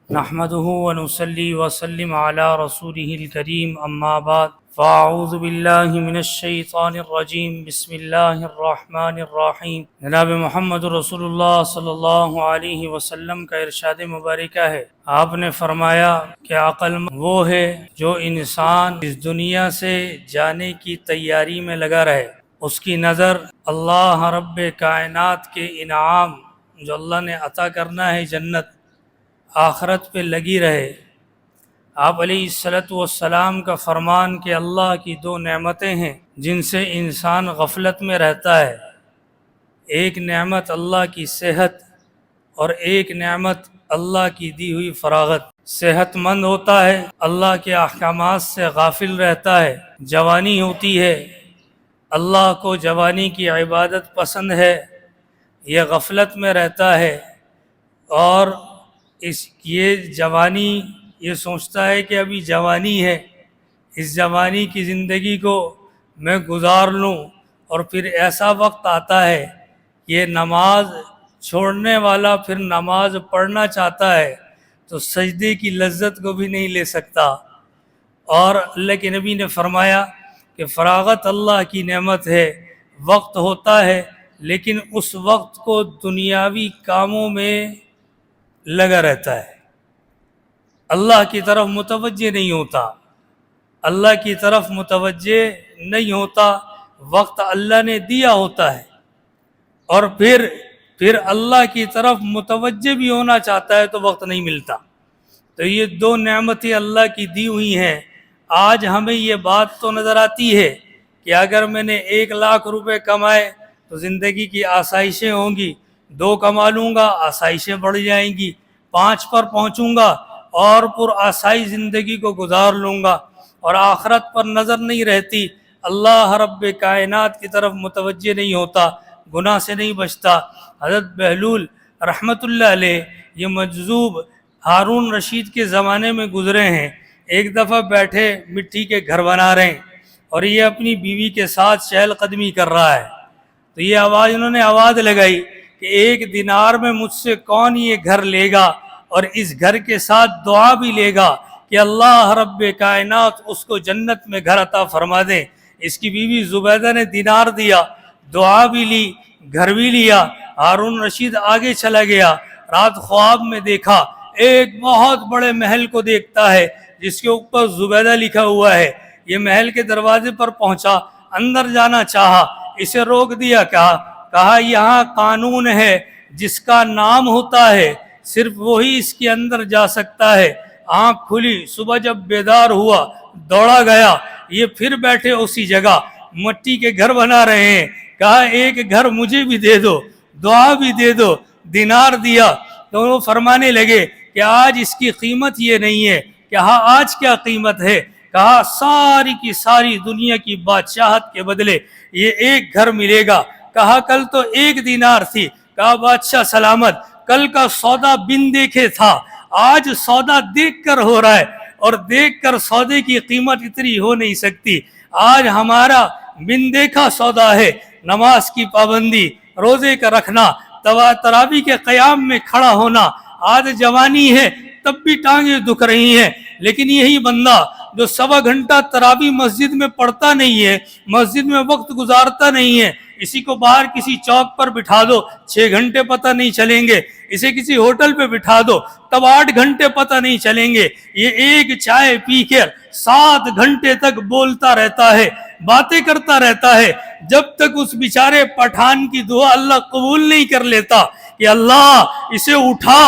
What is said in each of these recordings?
نحمده ونصلي وسلم على رسوله الكريم اما بعد فاعوذ باللہ من الشیطان الرجیم بسم اللہ الرحمن الرحیم۔ جناب محمد رسول اللہ صلی اللہ علیہ وسلم کا ارشاد مبارکہ ہے، آپ نے فرمایا کہ عقل مند وہ ہے جو انسان اس دنیا سے جانے کی تیاری میں لگا رہے، اس کی نظر اللہ رب کائنات کے انعام جو اللہ نے عطا کرنا ہے جنت آخرت پہ لگی رہے۔ آپ علیہ الصلوۃ والسلام کا فرمان کہ اللہ کی دو نعمتیں ہیں جن سے انسان غفلت میں رہتا ہے، ایک نعمت اللہ کی صحت اور ایک نعمت اللہ کی دی ہوئی فراغت۔ صحت مند ہوتا ہے، اللہ کے احکامات سے غافل رہتا ہے۔ جوانی ہوتی ہے، اللہ کو جوانی کی عبادت پسند ہے، یہ غفلت میں رہتا ہے اور یہ جوانی یہ سوچتا ہے کہ ابھی جوانی ہے، اس جوانی کی زندگی کو میں گزار لوں، اور پھر ایسا وقت آتا ہے یہ نماز چھوڑنے والا پھر نماز پڑھنا چاہتا ہے تو سجدے کی لذت کو بھی نہیں لے سکتا۔ اور اللہ کے نبی نے فرمایا کہ فراغت اللہ کی نعمت ہے، وقت ہوتا ہے لیکن اس وقت کو دنیاوی کاموں میں لگا رہتا ہے، اللہ کی طرف متوجہ نہیں ہوتا، اللہ کی طرف متوجہ نہیں ہوتا۔ وقت اللہ نے دیا ہوتا ہے اور پھر اللہ کی طرف متوجہ بھی ہونا چاہتا ہے تو وقت نہیں ملتا۔ تو یہ دو نعمتیں اللہ کی دی ہوئی ہیں۔ آج ہمیں یہ بات تو نظر آتی ہے کہ اگر میں نے 1,00,000 روپے کمائے تو زندگی کی آسائشیں ہوں گی، 2 کما لوں گا آسائشیں بڑھ جائیں گی، 5 پر پہنچوں گا اور پر آسائی زندگی کو گزار لوں گا، اور آخرت پر نظر نہیں رہتی، اللہ رب کائنات کی طرف متوجہ نہیں ہوتا، گناہ سے نہیں بچتا۔ حضرت بہلول رحمۃ اللہ علیہ یہ مجذوب ہارون رشید کے زمانے میں گزرے ہیں۔ ایک دفعہ بیٹھے مٹی کے گھر بنا رہے ہیں اور یہ اپنی بیوی کے ساتھ چہل قدمی کر رہا ہے، تو یہ انہوں نے آواز لگائی کہ 1 دینار میں مجھ سے کون یہ گھر لے گا اور اس گھر کے ساتھ دعا بھی لے گا کہ اللہ رب کائنات اس کو جنت میں گھر عطا فرما دیں۔ اس کی بیوی زبیدہ نے دینار دیا، دعا بھی لی، گھر بھی لیا۔ ہارون رشید آگے چلا گیا، رات خواب میں دیکھا ایک بہت بڑے محل کو دیکھتا ہے جس کے اوپر زبیدہ لکھا ہوا ہے۔ یہ محل کے دروازے پر پہنچا، اندر جانا چاہا، اسے روک دیا، کہا یہاں قانون ہے جس کا نام ہوتا ہے صرف وہی اس کے اندر جا سکتا ہے۔ آنکھ کھلی، صبح جب بیدار ہوا دوڑا گیا، یہ پھر بیٹھے اسی جگہ مٹی کے گھر بنا رہے ہیں۔ کہا ایک گھر مجھے بھی دے دو، دعا بھی دے دو، دینار دیا۔ تو وہ فرمانے لگے کہ آج اس کی قیمت یہ نہیں ہے۔ کہا آج کیا قیمت ہے؟ کہا ساری کی ساری دنیا کی بادشاہت کے بدلے یہ ایک گھر ملے گا۔ کہا کل تو 1 دینار تھی۔ کہا بادشاہ سلامت، کل کا سودا بن دیکھے تھا، آج سودا دیکھ کر ہو رہا ہے، اور دیکھ کر سودے کی قیمت اتنی ہو نہیں سکتی۔ آج ہمارا بن دیکھا سودا ہے، نماز کی پابندی، روزے کا رکھنا، تراویح کے قیام میں کھڑا ہونا۔ آج جوانی ہے تب بھی ٹانگیں دکھ رہی ہیں، لیکن یہی بندہ جو 1.25 گھنٹہ تراویح مسجد میں پڑھتا نہیں ہے، مسجد میں وقت گزارتا نہیں ہے، اسی کو باہر کسی چوک پر بٹھا دو 6 گھنٹے پتہ نہیں چلیں گے، اسے کسی ہوٹل پہ بٹھا دو تب 8 گھنٹے پتہ نہیں چلیں گے۔ یہ ایک چائے پی کر 7 گھنٹے تک بولتا رہتا ہے، باتیں کرتا رہتا ہے، جب تک اس بیچارے پٹھان کی دعا اللہ قبول نہیں کر لیتا کہ اللہ اسے اٹھا،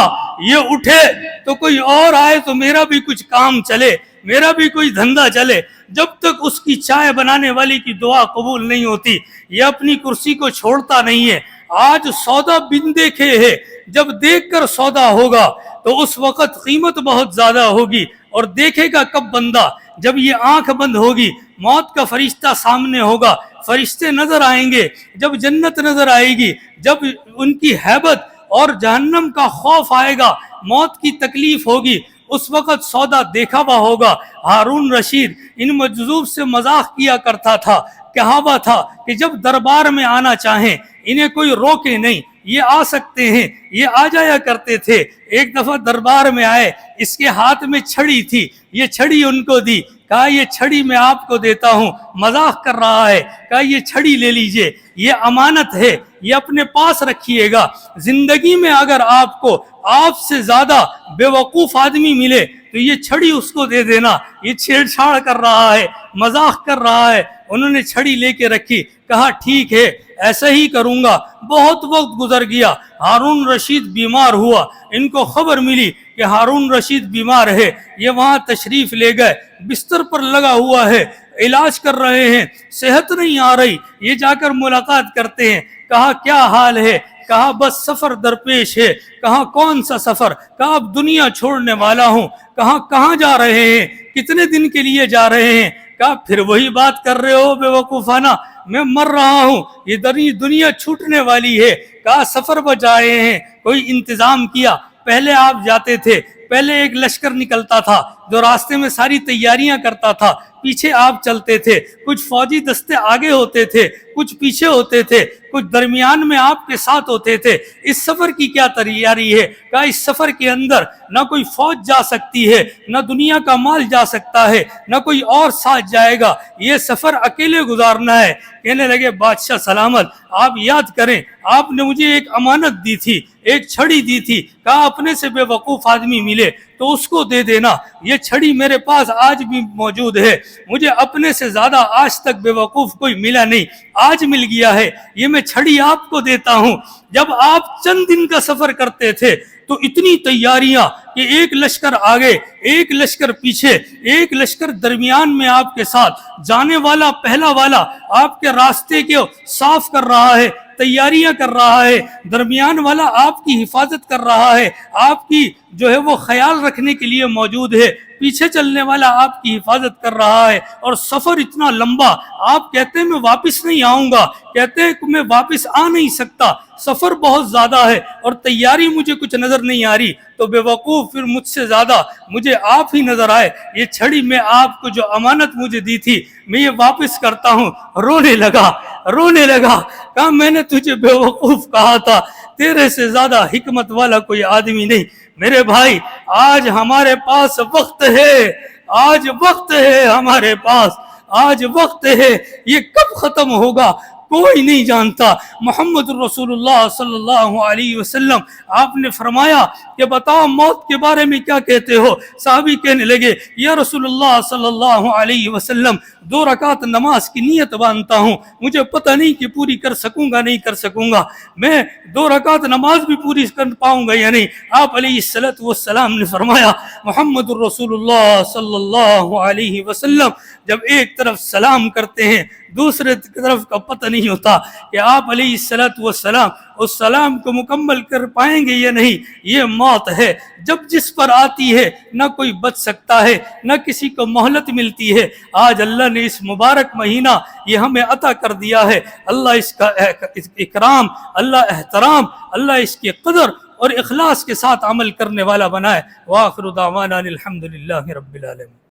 یہ اٹھے تو کوئی اور آئے تو میرا بھی کچھ کام چلے، میرا بھی کوئی دھندا چلے۔ جب تک اس کی چائے بنانے والی کی دعا قبول نہیں ہوتی، یہ اپنی کرسی کو چھوڑتا نہیں ہے۔ آج سودا بن دیکھے ہے، جب دیکھ کر سودا ہوگا تو اس وقت قیمت بہت زیادہ ہوگی، اور دیکھے گا کب بندہ؟ جب یہ آنکھ بند ہوگی، موت کا فرشتہ سامنے ہوگا، فرشتے نظر آئیں گے، جب جنت نظر آئے گی، جب ان کی ہیبت اور جہنم کا خوف آئے گا، موت کی تکلیف ہوگی، اس وقت سودا دیکھا ہوا ہوگا۔ ہارون رشید ان مجذوب سے مذاق کیا کرتا تھا، کہاوا تھا کہ جب دربار میں آنا چاہیں انہیں کوئی روکے نہیں، یہ آ سکتے ہیں، یہ آ جایا کرتے تھے۔ ایک دفعہ دربار میں آئے، اس کے ہاتھ میں چھڑی تھی، یہ چھڑی ان کو دی، کہا یہ چھڑی میں آپ کو دیتا ہوں۔ مذاق کر رہا ہے، کہا یہ چھڑی لے لیجئے، یہ امانت ہے، یہ اپنے پاس رکھیے گا۔ زندگی میں اگر آپ کو آپ سے زیادہ بے وقوف آدمی ملے تو یہ چھڑی اس کو دے دینا۔ یہ چھیڑ چھاڑ کر رہا ہے، مذاق کر رہا ہے۔ انہوں نے چھڑی لے کے رکھی، کہا ٹھیک ہے ایسا ہی کروں گا۔ بہت وقت گزر گیا، ہارون رشید بیمار ہوا، ان کو خبر ملی کہ ہارون رشید بیمار ہے۔ یہ وہاں تشریف لے گئے، بستر پر لگا ہوا ہے، علاج کر رہے ہیں، صحت نہیں آ رہی۔ یہ جا کر ملاقات کرتے ہیں، کہا کیا حال ہے؟ کہا بس سفر درپیش ہے۔ کہا کون سا سفر؟ کہا اب دنیا چھوڑنے والا ہوں۔ کہا کہاں جا رہے ہیں؟ کتنے دن کے لیے جا رہے ہیں؟ کہا پھر وہی بات کر رہے ہو بے وقوفانہ، میں مر رہا ہوں، یہ دنیا چھوٹنے والی ہے۔ کہا سفر پر جا رہے ہیں، کوئی انتظام کیا؟ پہلے آپ جاتے تھے، پہلے ایک لشکر نکلتا تھا جو راستے میں ساری تیاریاں کرتا تھا، پیچھے آپ چلتے تھے، کچھ فوجی دستے آگے ہوتے تھے، کچھ پیچھے ہوتے تھے، کچھ درمیان میں آپ کے ساتھ ہوتے تھے۔ اس سفر کی کیا تیاری ہے؟ کہا اس سفر کے اندر نہ کوئی فوج جا سکتی ہے، نہ دنیا کا مال جا سکتا ہے، نہ کوئی اور ساتھ جائے گا، یہ سفر اکیلے گزارنا ہے۔ کہنے لگے بادشاہ سلامت، آپ یاد کریں آپ نے مجھے ایک امانت دی تھی، ایک چھڑی دی تھی، کہا اپنے سے بے وقوف آدمی ملے تو اس کو دے دینا۔ یہ چھڑی میرے پاس آج بھی موجود ہے، مجھے اپنے سے زیادہ آج تک بے وقوف کوئی ملا نہیں، آج مل گیا ہے، یہ میں چھڑی آپ کو دیتا ہوں۔ جب آپ چند دن کا سفر کرتے تھے تو اتنی تیاریاں کہ ایک لشکر آگے، ایک لشکر پیچھے، ایک لشکر درمیان میں آپ کے ساتھ، جانے والا پہلا والا آپ کے راستے کو صاف کر رہا ہے، تیاریاں کر رہا ہے، درمیان والا آپ کی حفاظت کر رہا ہے، آپ کی جو ہے وہ خیال رکھنے کے لیے موجود ہے، پیچھے چلنے والا آپ کی حفاظت کر رہا ہے، اور سفر اتنا لمبا۔ آپ کہتے ہیں میں واپس نہیں آؤں گا، کہتے ہیں کہ میں واپس آ نہیں سکتا، سفر بہت زیادہ ہے اور تیاری مجھے کچھ نظر نہیں آ رہی۔ تو بے وقوف پھر مجھ سے زیادہ مجھے آپ ہی نظر آئے، یہ چھڑی میں آپ کو جو امانت مجھے دی تھی میں یہ واپس کرتا ہوں۔ رونے لگا، کہا میں نے تجھے بے وقوف کہا تھا، تیرے سے زیادہ حکمت والا کوئی آدمی نہیں۔ میرے بھائی آج ہمارے پاس وقت ہے، آج وقت ہے ہمارے پاس، آج وقت ہے، یہ کب ختم ہوگا کوئی نہیں جانتا۔ محمد رسول اللہ صلی اللہ علیہ وسلم آپ نے فرمایا کہ بتاؤ موت کے بارے میں کیا کہتے ہو؟ صحابی کہنے لگے یا رسول اللہ صلی اللہ علیہ وسلم 2 رکعت نماز کی نیت باندھتا ہوں، مجھے پتہ نہیں کہ پوری کر سکوں گا نہیں کر سکوں گا، میں 2 رکعت نماز بھی پوری کر پاؤں گا یا نہیں۔ آپ علیہ السلام نے فرمایا محمد رسول اللہ صلی اللہ علیہ وسلم جب ایک طرف سلام کرتے ہیں دوسرے طرف کا پتہ نہیں ہوتا کہ آپ علیہ السلام اس سلام کو مکمل کر پائیں گے یا نہیں۔ یہ موت ہے، جب جس پر آتی ہے نہ کوئی بچ سکتا ہے، نہ کسی کو مہلت ملتی ہے۔ آج اللہ نے اس مبارک مہینہ یہ ہمیں عطا کر دیا ہے، اللہ اس کا اکرام، اللہ احترام، اللہ اس کی قدر اور اخلاص کے ساتھ عمل کرنے والا بنائے۔ وآخر دعوانا الحمدللہ رب العالمین۔